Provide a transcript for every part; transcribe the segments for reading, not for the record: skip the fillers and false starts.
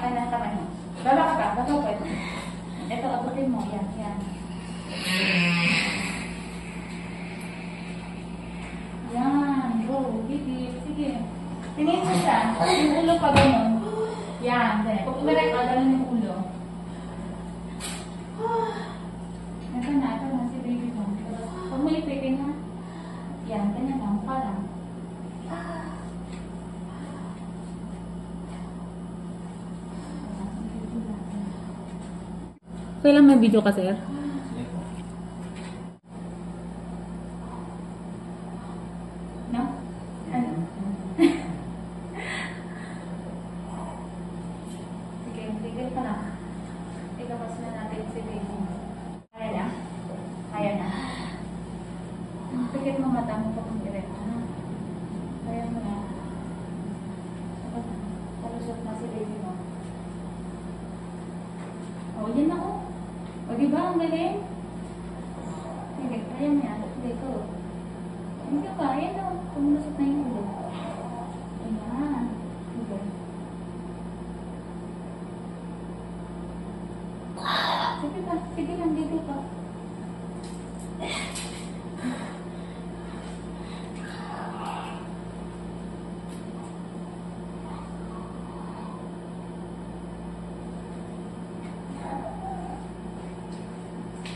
akin ang kamay mo. Baba ka pa, baba pwede. Ito, abutin mo. Yan, yan. Yan, go. Gigit. Sige. Tingin mo siya. Yung ulo pa ganun. Yan, ganyan. Pag umiray ka, ganun yung ulo. Ito na si baby mo. Pag may ipitin ha. Yan, ganyan lang. Parang. Kailan may video ka, sir? No? Ano? Sige, tigil ka na. Ikapas na natin si baby. Kaya na? Kaya na? Pikit mo mata mo pa kung direct. Kaya mo na. Palusot na si baby mo. O, yan na o. O, diba? Ang galing? Sige, kaya mo yan. Sige, go. Hindi ka, ayan o. Pumulusot na yung ulo. Ayan. Sige. Sige pa. Sige lang, dito pa.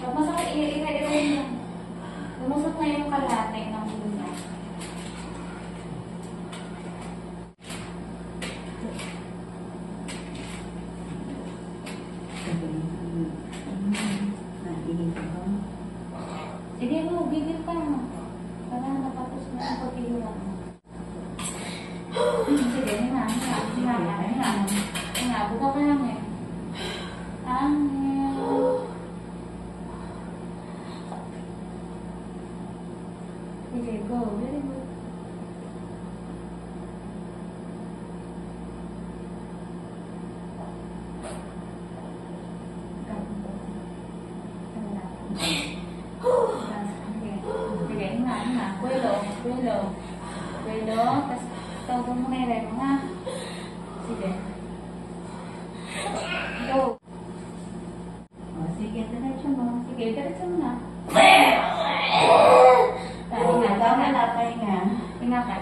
Pag masakit, i-i-i-i mo. Lumusot na yung kalahati ng ulo niya. Sige, go. Gigil ka na. Para natapos na ang pagkiluan mo. Sige, hinga. Hinga, buka ka lang eh. Sige, go. Very good. Sige, hinga. Kuelo. Tapos, tawag mo na yung ha. Sige. Go. Sige, diretso mo. Sige, diretso mo na. Hinga ka.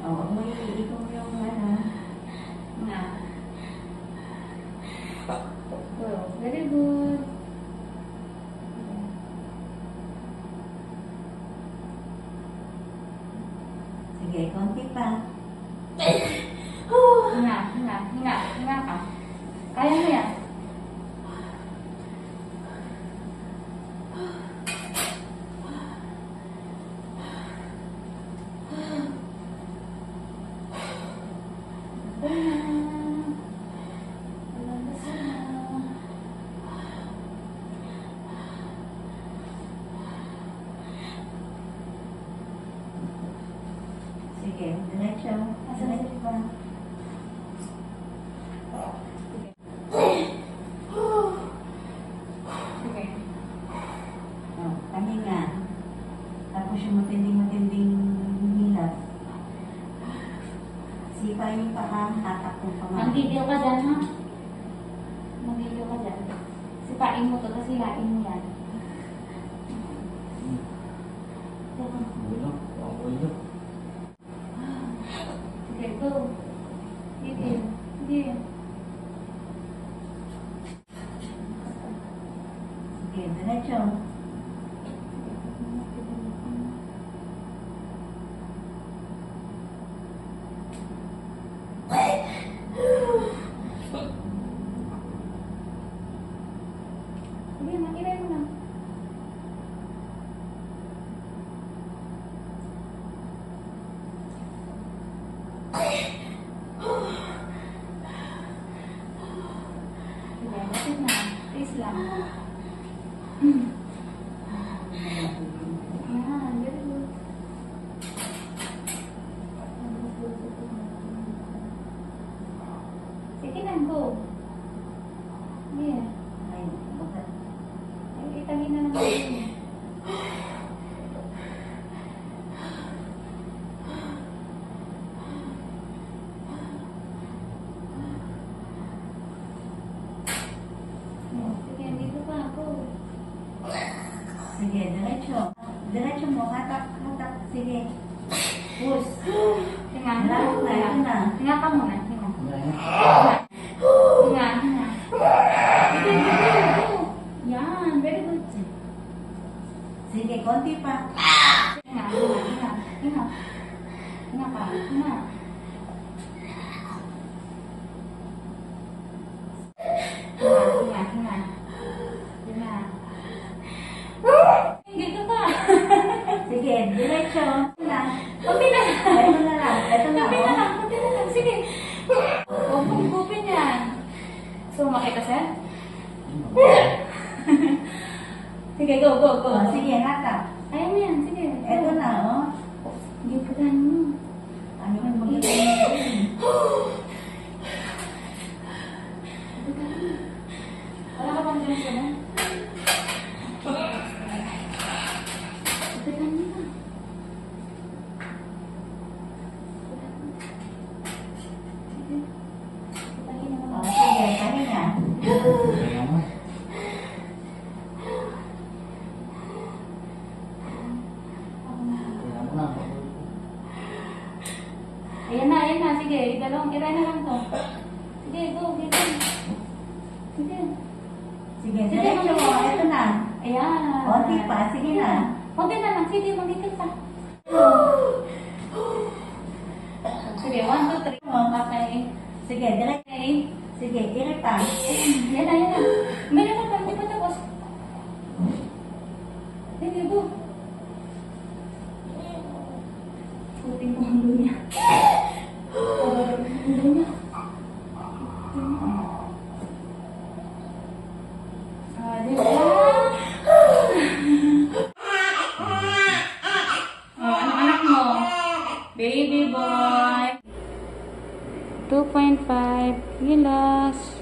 Oo, may iikong yung ano. Hinga. Go. Very good. Sige, konti pa. Hinga ka. Kaya mo yan. Sige, diretso. Asan si Riva? Sige. Oh, pahinga. Tapos yung matinding hilap. Sipa yung paa, hatak yung pamahal. Mag-video ka dyan, ha? Mag-video ka dyan. Sipain mo to, tapos hilain mo yan. Sige, go. Gigil. Sige, diretso. Sige, makilay mo na. Sige, lapit na. Please lang. Yan, very good. Sige na, go. Yeah. Ay, bakit? Ay, itagin na naman yun. sige, diretso. Diretso mo, hatak, hatak. Sige. Push. Hinga. Malapit na, ito na. Hinga ka muna. Hinga. Hinga. Hinga. Sige, sige. Yan. Very good. Sige, konti pa. Hinga. Hinga. Hinga. Hinga. Hinga ka. Hinga. Hinga. Hinga. Hinga. Hindi ka pa. Sige, diretso. Na. Kunti na lang. Ito na lang. Ito na. Kunti na lang. Kunti na lang. Sige. Kupin yan. Sumakay ka, sir? Sige, go, go, go. Oh, sige, hatak. Ayaw mo yan. Sige. Ito na, oh. Hindi pa tayo mo. Ano man magiging? Wala ka bang dyan sa ba? Ito mo na. Oh, sige, pahinga. Ayan na, ayan na. Sige, italong. Iray na lang to. Sige, go. Sige. Sige. Sige, diretso mo. Ito na. Ayan. Konti pa. Sige na. Konti na lang. Sige, magigil pa. Sige, 1, 2, 3. Okay. Sige, diretso. Okay. Sige, iri pa. Yan na, yan na. Meron na pa. Hindi pa tapos. Sige, go. Puting ko ang ulo niya. Ang ulo niya. Di ba? Anak-anak mo. Baby boy. 2.5 kilos.